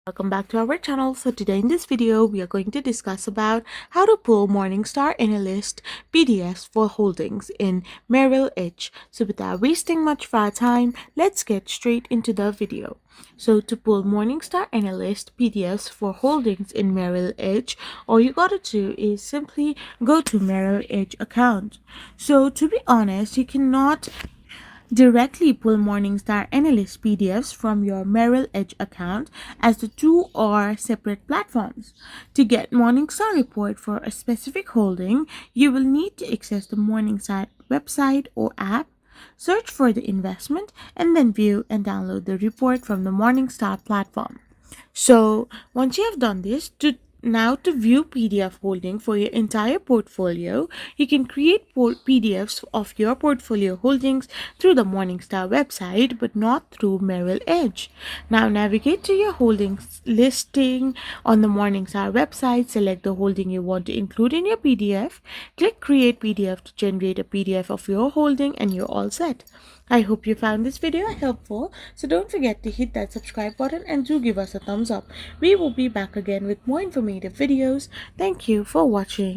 Welcome back to our channel. So today in this video we are going to discuss about how to pull Morningstar Analyst PDFs for holdings in Merrill Edge. So without wasting much of our time, let's get straight into the video. So to pull Morningstar Analyst PDFs for holdings in Merrill Edge, all you gotta do is simply go to Merrill Edge account. So to be honest, you cannot directly pull Morningstar Analyst PDFs from your Merrill Edge account, as the two are separate platforms. To get Morningstar report for a specific holding, you will need to access the Morningstar website or app, search for the investment, and then view and download the report from the Morningstar platform. So once you have done this, to view PDF holding for your entire portfolio, you can create PDFs of your portfolio holdings through the Morningstar website, but not through Merrill Edge. Now navigate to your holdings listing on the Morningstar website, select the holding you want to include in your PDF, click Create PDF to generate a PDF of your holding, and you're all set. I hope you found this video helpful, so don't forget to hit that subscribe button and do give us a thumbs up. We will be back again with more informative videos. Thank you for watching.